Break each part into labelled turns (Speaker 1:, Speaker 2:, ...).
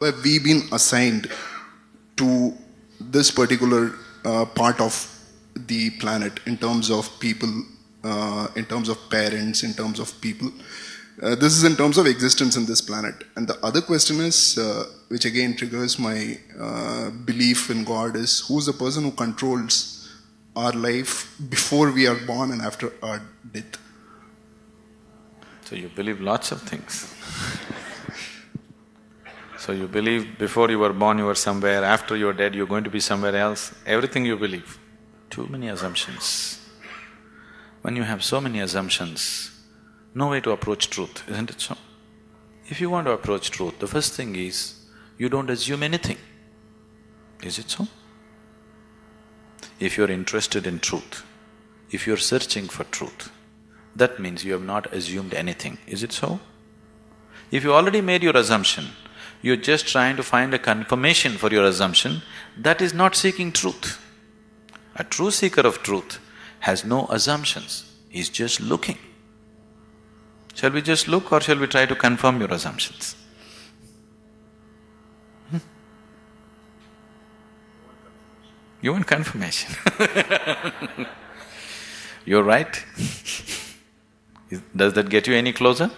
Speaker 1: where we been assigned to this particular part of the planet in terms of people, in terms of parents, in terms of people. This is in terms of existence in this planet. And the other question is, which again triggers my belief in God, is who's the person who controls our life before we are born and after our death?
Speaker 2: So you believe lots of things. So you believe before you were born you were somewhere, after you're dead you're going to be somewhere else, everything you believe. Too many assumptions. When you have so many assumptions, no way to approach truth, isn't it so? If you want to approach truth, the first thing is, you don't assume anything. Is it so? If you're interested in truth, if you're searching for truth, that means you have not assumed anything, is it so? If you already made your assumption, you're just trying to find a confirmation for your assumption, that is not seeking truth. A true seeker of truth has no assumptions, he's just looking. Shall we just look or shall we try to confirm your assumptions? You want confirmation? You're right. Does that get you any closer?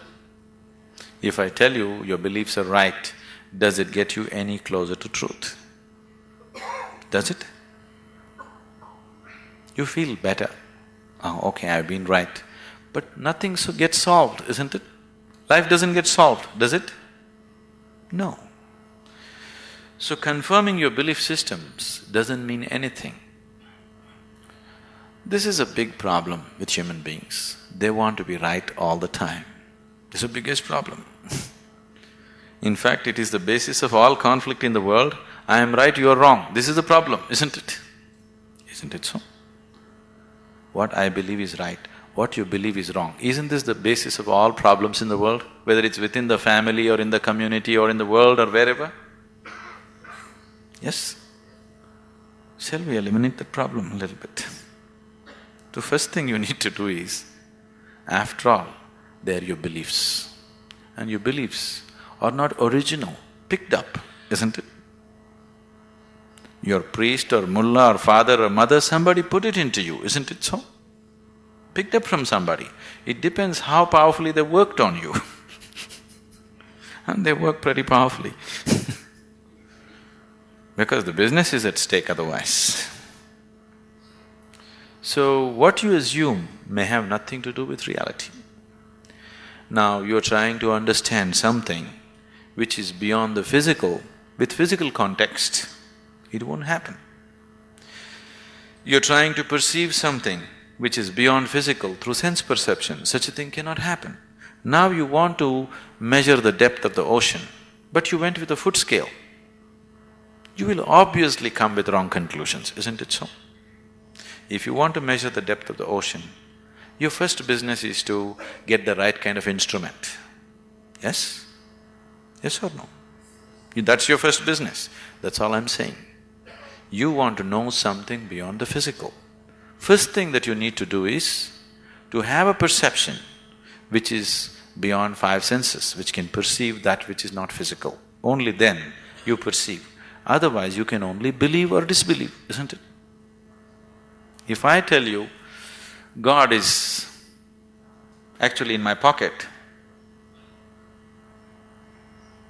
Speaker 2: If I tell you your beliefs are right, does it get you any closer to truth? Does it? You feel better. Oh, okay, I've been right. But nothing gets solved, isn't it? Life doesn't get solved, does it? No. So confirming your belief systems doesn't mean anything. This is a big problem with human beings. They want to be right all the time. This is the biggest problem. In fact, it is the basis of all conflict in the world. I am right, you are wrong. This is the problem, isn't it? Isn't it so? What I believe is right, what you believe is wrong. Isn't this the basis of all problems in the world? Whether it's within the family or in the community or in the world or wherever? Yes? Shall we eliminate that problem a little bit? The first thing you need to do is, after all, they are your beliefs. And your beliefs are not original, picked up, isn't it? Your priest or mullah or father or mother, somebody put it into you, isn't it so? Picked up from somebody. It depends how powerfully they worked on you. And they work pretty powerfully because the business is at stake otherwise. So what you assume may have nothing to do with reality. Now you're trying to understand something which is beyond the physical, with physical context, it won't happen. You're trying to perceive something which is beyond physical through sense perception, such a thing cannot happen. Now you want to measure the depth of the ocean, but you went with a foot scale. You will obviously come with wrong conclusions, isn't it so? If you want to measure the depth of the ocean, your first business is to get the right kind of instrument. Yes? Yes or no? That's your first business, that's all I'm saying. You want to know something beyond the physical. First thing that you need to do is to have a perception which is beyond five senses, which can perceive that which is not physical. Only then you perceive. Otherwise you can only believe or disbelieve, isn't it? If I tell you, God is actually in my pocket,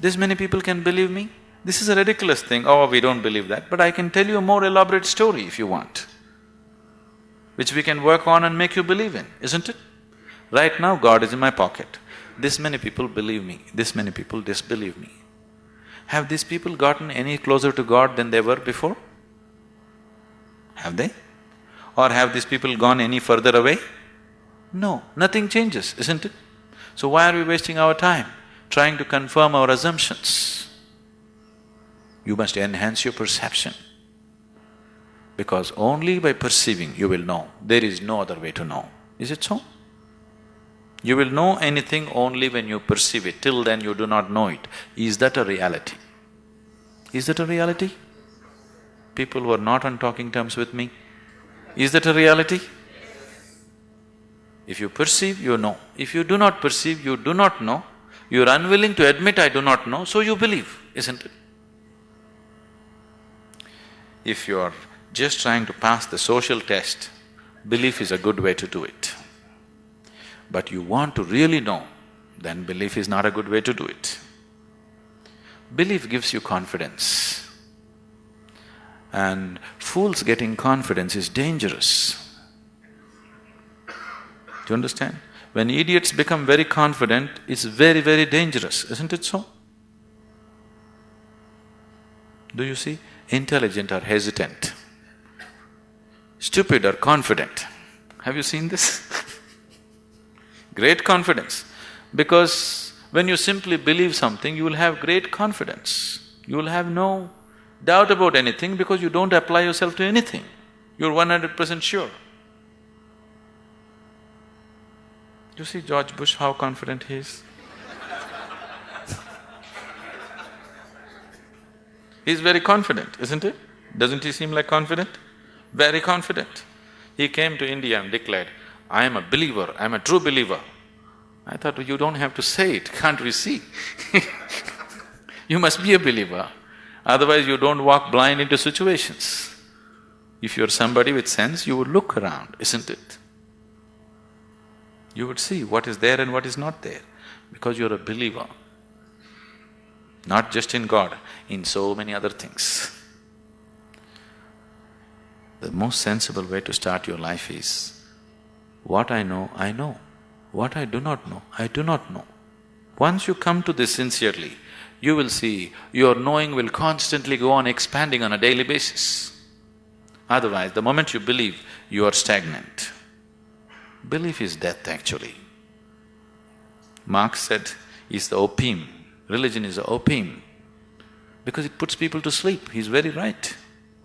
Speaker 2: this many people can believe me? This is a ridiculous thing, oh, we don't believe that, but I can tell you a more elaborate story if you want, which we can work on and make you believe in, isn't it? Right now, God is in my pocket. This many people believe me, this many people disbelieve me. Have these people gotten any closer to God than they were before? Have they? Or have these people gone any further away? No, nothing changes, isn't it? So why are we wasting our time trying to confirm our assumptions? You must enhance your perception, because only by perceiving you will know. There is no other way to know. Is it so? You will know anything only when you perceive it. Till then you do not know it. Is that a reality? Is that a reality? People who are not on talking terms with me, is that a reality? If you perceive, you know. If you do not perceive, you do not know. You're unwilling to admit, I do not know, so you believe, isn't it? If you're just trying to pass the social test, belief is a good way to do it. But you want to really know, then belief is not a good way to do it. Belief gives you confidence. And fools getting confidence is dangerous. Do you understand? When idiots become very confident, it's very, very dangerous, isn't it so? Do you see? Intelligent are hesitant. Stupid are confident. Have you seen this? Great confidence. Because when you simply believe something, you will have great confidence. You will have no doubt about anything because you don't apply yourself to anything. You're 100% sure. You see George Bush, how confident he is? He's very confident, isn't he? Doesn't he seem like confident? Very confident. He came to India and declared, "I am a believer, I am a true believer." I thought, you don't have to say it, can't we see? You must be a believer, otherwise you don't walk blind into situations. If you're somebody with sense, you would look around, isn't it? You would see what is there and what is not there, because you're a believer. Not just in God, in so many other things. The most sensible way to start your life is, what I know, I know. What I do not know, I do not know. Once you come to this sincerely, you will see your knowing will constantly go on expanding on a daily basis. Otherwise, the moment you believe, you are stagnant. Belief is death actually. Marx said, is the opium. Religion is the opium, because it puts people to sleep. He's very right.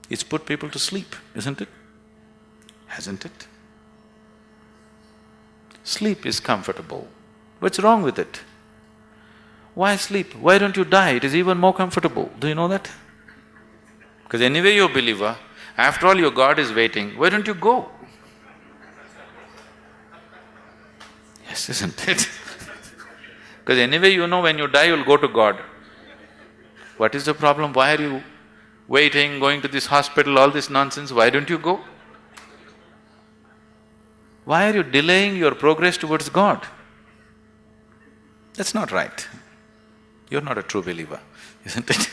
Speaker 2: It's put people to sleep, isn't it? Hasn't it? Sleep is comfortable. What's wrong with it? Why sleep? Why don't you die? It is even more comfortable. Do you know that? Because anyway you're a believer, after all your God is waiting, why don't you go? Yes, isn't it? Because anyway you know when you die you'll go to God. What is the problem? Why are you waiting, going to this hospital, all this nonsense? Why don't you go? Why are you delaying your progress towards God? That's not right. You're not a true believer, isn't it?